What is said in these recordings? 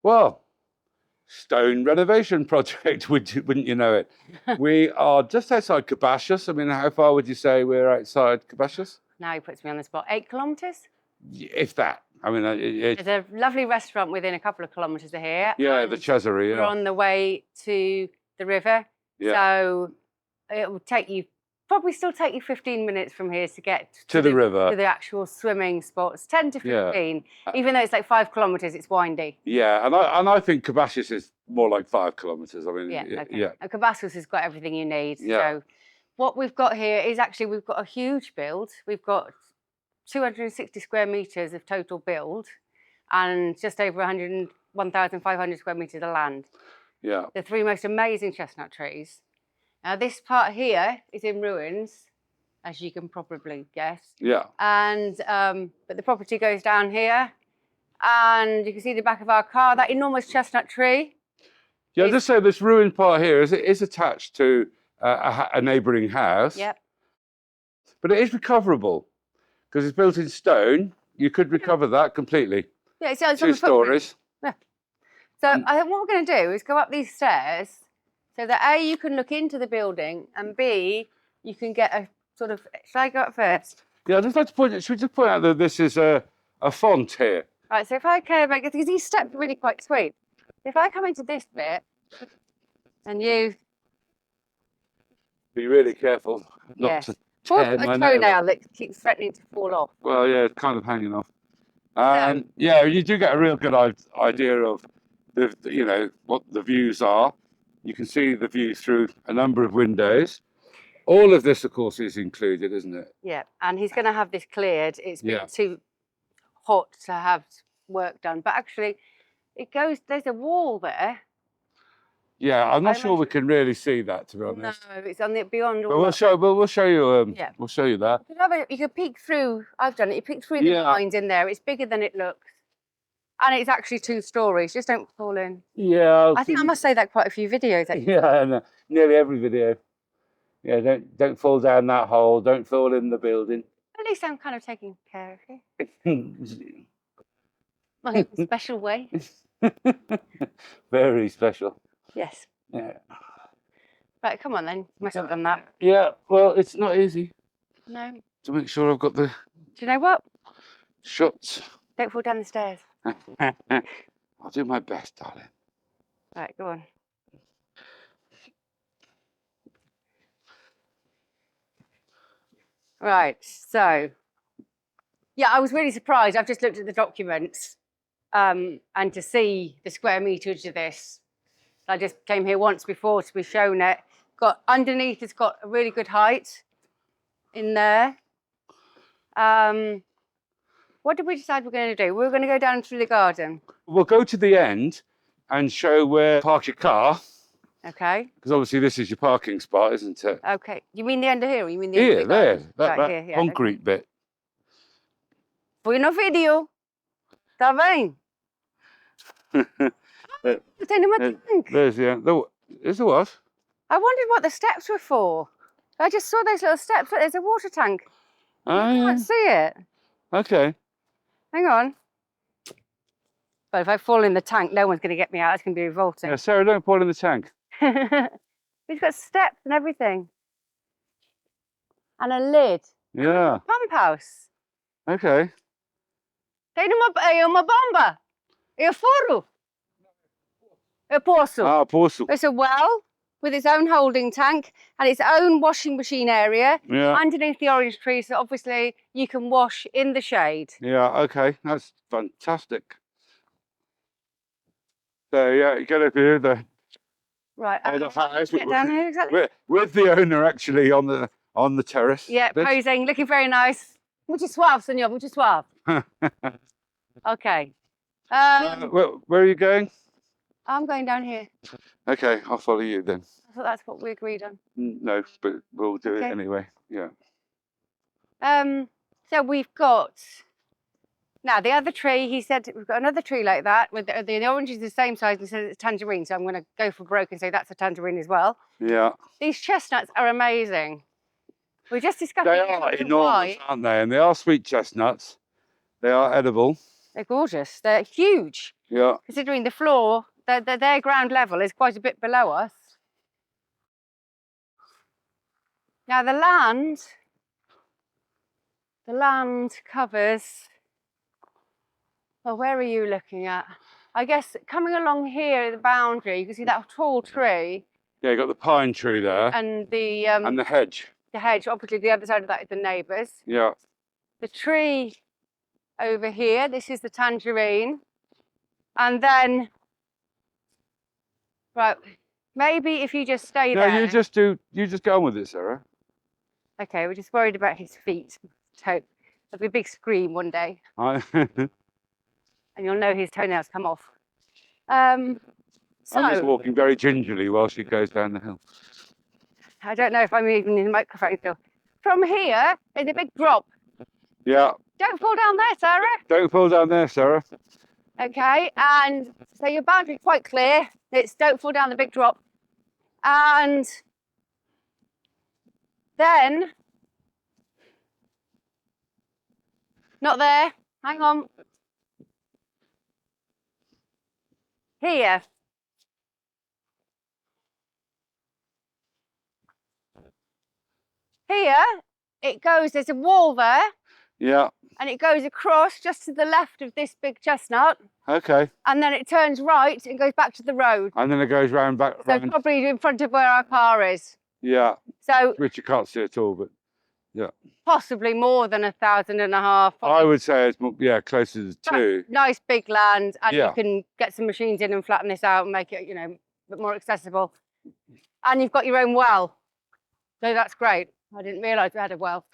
Well, stone renovation project, wouldn't you know it? We are just outside Cabaços. I mean, how far would you say we're outside Cabaços? Now he puts me on the spot. 8 kilometres? If that. I mean, There's a lovely restaurant within a couple of kilometres of here. yeah, the Cesare, We're yeah. on the way to the river. Yeah. So it will take you, probably still take you 15 minutes from here to get To the river. To the actual swimming spots. 10 to 15. Yeah. Even though it's like 5 kilometres, it's windy. Yeah, and I think Cabaços is more like 5 kilometres. I mean, Yeah, okay. yeah. And Cabaços has got everything you need. Yeah. So what we've got here is actually, we've got a huge build. We've got 260 square metres of total build and just over 1,500 square metres of land. Yeah. The 3 most amazing chestnut trees. Now this part here is in ruins, as you can probably guess. Yeah. And but the property goes down here, and you can see the back of our car, that enormous chestnut tree. Yeah, just say this ruined part here is attached to a neighbouring house. Yep. But it is recoverable because it's built in stone. You could recover that completely. Yeah, it's 2 stories. Yeah. So I think what we're going to do is go up these stairs so that A, you can look into the building, and B, you can get a sort of, should I go up first? Yeah, I'd just like to should we just point out that this is a font here. Right, so if I come, because these steps are really quite sweet. If I come into this bit, and you... Be really careful not to tear my nail. A toenail that keeps threatening to fall off. Well, yeah, it's kind of hanging off. Yeah, you do get a real good idea of you know, what the views are. You can see the view through a number of windows. All of this, of course, is included, isn't it? Yeah, and he's going to have this cleared. It's been too hot to have work done, but actually, it goes. There's a wall there. Yeah, I'm not sure we can really see that, to be honest. No, it's on the beyond. But we'll show you. Yeah. We'll show you that. You can peek through. I've done it. You peek through the lines in there. It's bigger than it looks, and it's actually 2 stories. Just don't fall in. Yeah. I think I must say that quite a few videos. Actually. Yeah, and nearly every video. Yeah, don't fall down that hole. Don't fall in the building. At least I'm kind of taking care of you. My special way. Very special. Yes. Yeah. Right, come on then. Must have done that. Yeah, well, it's not easy. No. To make sure I've got the... Do you know what? Shuts. Don't fall down the stairs. I'll do my best, darling. Right, go on. Right, so... Yeah, I was really surprised. I've just looked at the documents and to see the square meterage of this. I just came here once before to be shown it. Got underneath, it's got a really good height in there. What did we decide we're going to do? We're going to go down through the garden. We'll go to the end and show where to park your car. Okay. Because obviously this is your parking spot, isn't it? Okay. You mean the end of here, or you mean the end Here, of the there. garden? That Right, here, concrete bit. Foi no vídeo. Tá bem? Tem numa tank. There's there's the what? I wondered what the steps were for. I just saw those little steps. There's a water tank. I can't see it. Okay. Hang on. But if I fall in the tank, no one's going to get me out. It's going to be revolting. Yeah, Sarah, don't fall in the tank. It's got steps and everything. And a lid. Yeah. Pump house. Okay. Tem uma bomba. É o furo. É o poço. Ah, poço. It's a well with its own holding tank and its own washing machine area underneath the orange tree, so obviously you can wash in the shade. Yeah, okay, that's fantastic. So yeah, you get up here, the house. Get down here, exactly. With the owner actually on the terrace. Yeah, posing, looking very nice. Mucho suave, señor, mucho suave. Okay. Where are you going? I'm going down here. Okay, I'll follow you then. I thought that's what we agreed on. No, but we'll do it anyway. Yeah. So we've got now the other tree. He said we've got another tree like that with the orange is the same size and says it's tangerine. So I'm going to go for broke and say that's a tangerine as well. Yeah. These chestnuts are amazing. We just discussed. They are enormous, aren't they? And they are sweet chestnuts. They are edible. They're gorgeous. They're huge. Yeah. Considering the floor, their ground level is quite a bit below us. Now the land covers, well, where are you looking at? I guess coming along here, the boundary, you can see that tall tree. Yeah, you got the pine tree there. And the hedge. The hedge, obviously the other side of that is the neighbours. Yeah. The tree over here, this is the tangerine. And then, right, maybe if you just stay there. No, you just get on with it, Sarah. Okay, we're just worried about his feet. Toe. There'll be a big scream one day. And you'll know his toenails come off. I'm just walking very gingerly while she goes down the hill. I don't know if I'm even in the microphone still. From here, there's a big drop. Yeah. Don't fall down there, Sarah. Don't fall down there, Sarah. Okay, and so your boundary's quite clear. It's don't fall down the big drop. And then, not there, hang on. Here. Here, it goes, there's a wall there. Yeah. And it goes across just to the left of this big chestnut. Okay. And then it turns right and goes back to the road. And then it goes round back. So probably in front of where our car is. Yeah. So which you can't see at all, but yeah. Possibly more than 1,500. I would say it's more, closer to 2. Nice big land, and you can get some machines in and flatten this out and make it, a bit more accessible. And you've got your own well, so that's great. I didn't realise we had a well.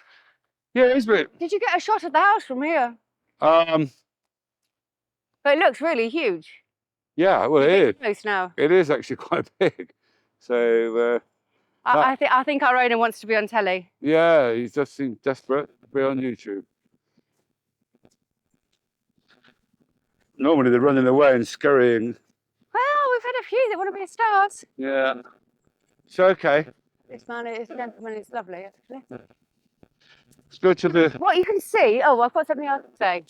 Yeah, it is a bit. Did you get a shot of the house from here? But it looks really huge. Yeah, well, it is. Close now. It is actually quite big. So. I think our owner wants to be on telly. Yeah, he just seems desperate to be on YouTube. Normally they're running away and scurrying. Well, we've had a few that want to be stars. Yeah. It's okay. This gentleman is lovely, actually. Let's go to the... What you can see, I've got something else to say.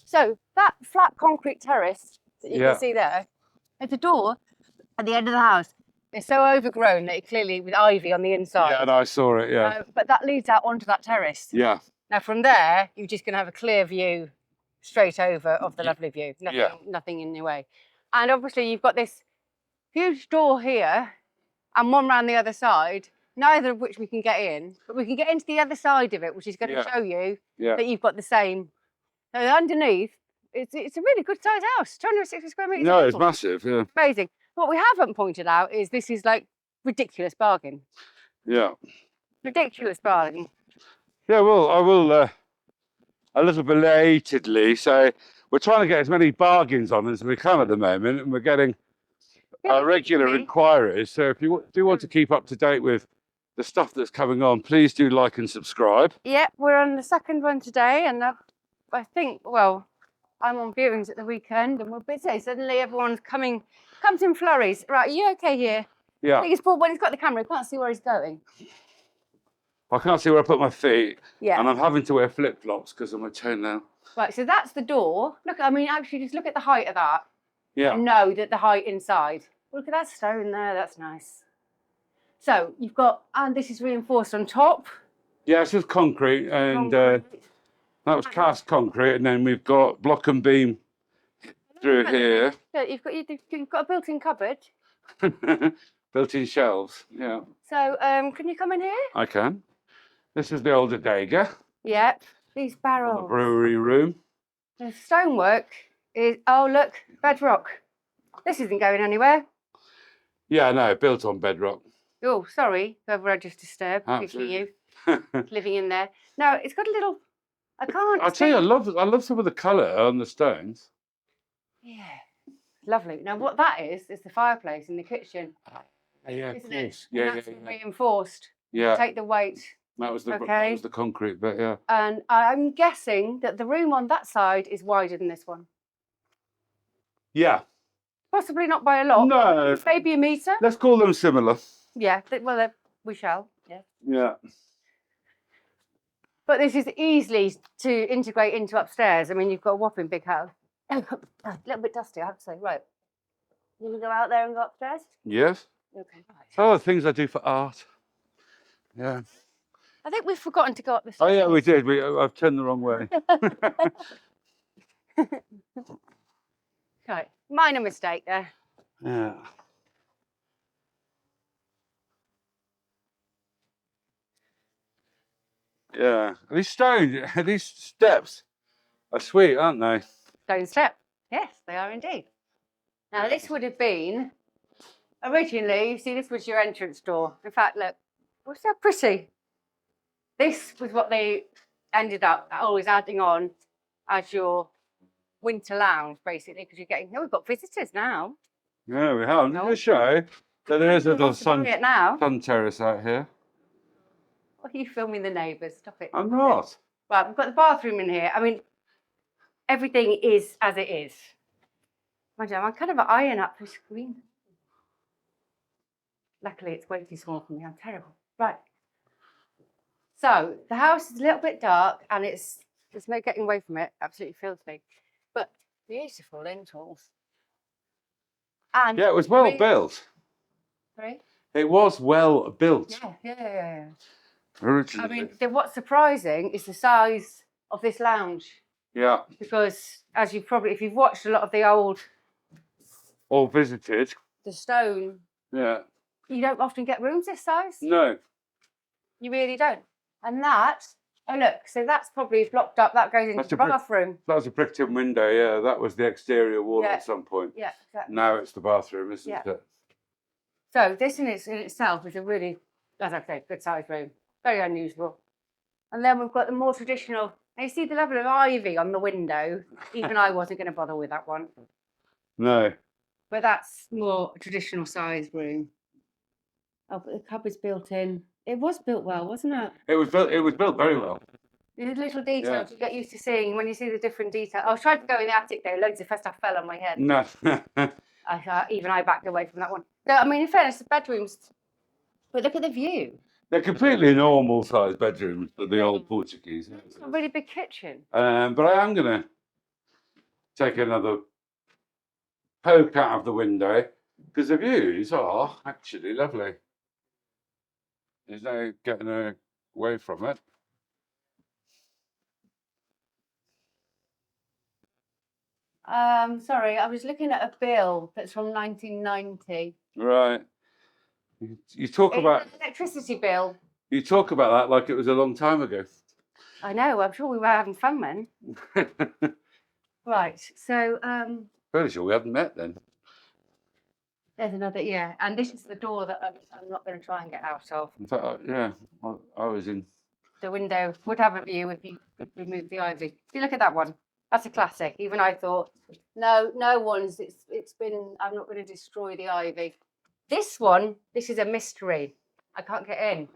So, that flat concrete terrace that you can see there, there's a door at the end of the house. It's so overgrown that it clearly, with ivy on the inside. Yeah, no, I saw it, yeah. But that leads out onto that terrace. Yeah. Now, from there, you're just going to have a clear view straight over of the lovely view. Nothing in your way. And obviously, you've got this huge door here and one round the other side, neither of which we can get in. But we can get into the other side of it, which is going to show you that you've got the same. So underneath, it's a really good sized house, 260 square metres. No, it's massive, yeah. Amazing. What we haven't pointed out is this is like ridiculous bargain. Yeah. Ridiculous bargain. Yeah, well, I will a little belatedly say we're trying to get as many bargains on as we can at the moment, and we're getting regular inquiries. So if you do want to keep up to date with the stuff that's coming on, please do like and subscribe. Yep, we're on the second one today, and I think, well, I'm on viewings at the weekend, and we're busy. Suddenly everyone's comes in flurries. Right, are you okay here? Yeah. I think it's Paul, when he's got the camera, he can't see where he's going. I can't see where I put my feet. Yeah. And I'm having to wear flip-flops because of my toenail. Right, so that's the door. Look, I mean, actually, just look at the height of that. Yeah. And know that the height inside. Look at that stone there, that's nice. So, you've got, and this is reinforced on top. Yeah, it's just concrete, and that was cast concrete, and then we've got block and beam through here. Yeah, you've got a built-in cupboard. Built-in shelves, yeah. So, can you come in here? I can. This is the old Adega. Yep. These barrels. The brewery room. The stonework is, oh look, bedrock. This isn't going anywhere. Yeah, no, built on bedrock. Oh, sorry, whoever I just disturbed, picking you, living in there. No, it's got a little, I can't I'll tell you, I love some of the colour on the stones. Yeah, lovely. Now what that is the fireplace in the kitchen. Yeah, isn't of course. It? Yeah, that's reinforced. Yeah. Take the weight. That was the concrete bit, yeah. And I'm guessing that the room on that side is wider than this one. Yeah. Possibly not by a lot. No. Maybe a metre. Let's call them similar. Yeah, well, we shall. Yeah. Yeah. But this is easily to integrate into upstairs. I mean, you've got a whopping big house. A little bit dusty, I have to say. Right. You want to go out there and go upstairs? Yes. Okay, right. Oh, things I do for art. Yeah. I think we've forgotten to go up the Oh, stairs. yeah, we did. I've turned the wrong way. Right. Minor mistake there. Yeah. Yeah. These steps are sweet, aren't they? Stone step. Yes, they are indeed. Now, this would have been originally, you see, this was your entrance door. In fact, look, what's that pretty? This was what they ended up always adding on as your winter lounge, basically, because you're getting, no, we've got visitors now. Yeah, we have. No. Let me show you. So there is a little sun It now. terrace out here. What are you filming the neighbours? Stop it. I'm not. Right, we've got the bathroom in here. I mean, everything is as it is. Imagine, I'm kind of eyeing up the screen. Luckily, it's way too small for me. I'm terrible. Right. So the house is a little bit dark, and there's no getting away from it. Absolutely filthy, but beautiful lintels. And Yeah, it was well built. Sorry? It was well built. Yeah. Originally. I mean, what's surprising is the size of this lounge. Yeah. Because as you probably, if you've watched a lot of the old, All visited. the stone, Yeah. you don't often get rooms this size. No. You really don't. And that, oh look, so that's probably blocked up. That goes into That's the a brick- bathroom. That was a brick tin window, yeah. That was the exterior wall Yeah. at some point. Yeah, exactly. Now it's the bathroom, isn't Yeah. it? So this in itself is a really, as I say, good sized room. Very unusual. And then we've got the more traditional. Now you see the level of ivy on the window. Even I wasn't going to bother with that one. No. But that's more a traditional sized room. Oh, but the cupboard's built in. It was built well, wasn't it? It was built very well. There's little details you get used to seeing when you see the different details. I was trying to go in the attic there. Loads of stuff fell on my head. No. Even I backed away from that one. No, I mean, in fairness, the bedrooms. But look at the view. They're completely normal sized bedrooms for the old Portuguese. It's a really big kitchen. But I am going to take another poke out of the window because the views are actually lovely. There's no getting away from it. Sorry, I was looking at a bill that's from 1990. Right. You talk about It's an electricity bill. you talk about that like it was a long time ago. I know. I'm sure we were having fun then. Right. So Fairly sure we hadn't met then. there's another. Yeah, and this is the door that I'm not going to try and get out of. In fact, I was in. The window would have a view if you could remove the ivy. See, look at that one. That's a classic. Even I thought, no one's. It's been. I'm not going to destroy the ivy. This one, this is a mystery. I can't get in,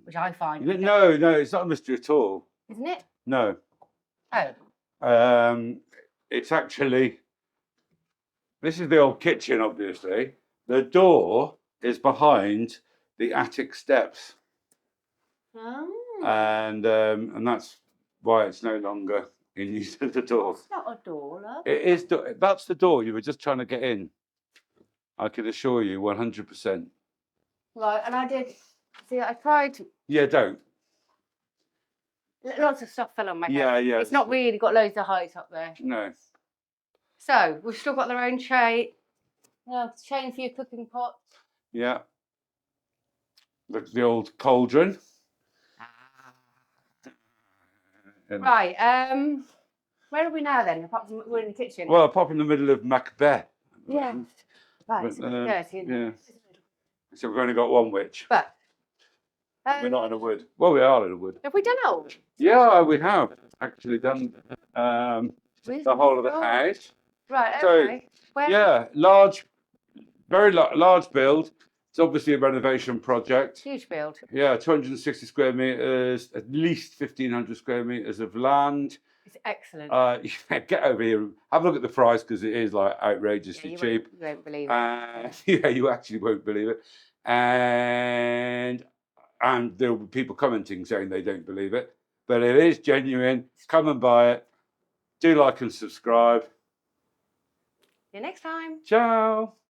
which I find. No, it's not a mystery at all. Isn't it? No. Oh. It's actually. This is the old kitchen, obviously. The door is behind the attic steps. Oh. And that's why it's no longer in use as a door. It's not a door, love. It is. That's the door you were just trying to get in. I can assure you, 100%. Right, and I did. See, I tried. Yeah, don't. Lots of stuff fell on my head. Yeah. It's not really got loads of height up there. No. So we've still got their own tray. Chain for your cooking pot. Yeah. The old cauldron. Right. Where are we now then? Apart from we're in the kitchen. Well, apart from the middle of Macbeth. Yeah. Right. But, It's a bit dirty. Isn't yeah. it? So we've only got one witch. But We're not in a wood. Well, we are in a wood. have we done old? Yeah, we have actually done the whole of the house. Right. So, Okay. Yeah, large, very large build. It's obviously a renovation project. Huge build. Yeah, 260 square meters, at least 1,500 square meters of land. It's excellent. Get over here, have a look at the price because it is like outrageously you cheap. won't believe it. Yeah, you actually won't believe it. And there will be people commenting saying they don't believe it, but it is genuine. Come and buy it. Do like and subscribe. See you next time. Ciao.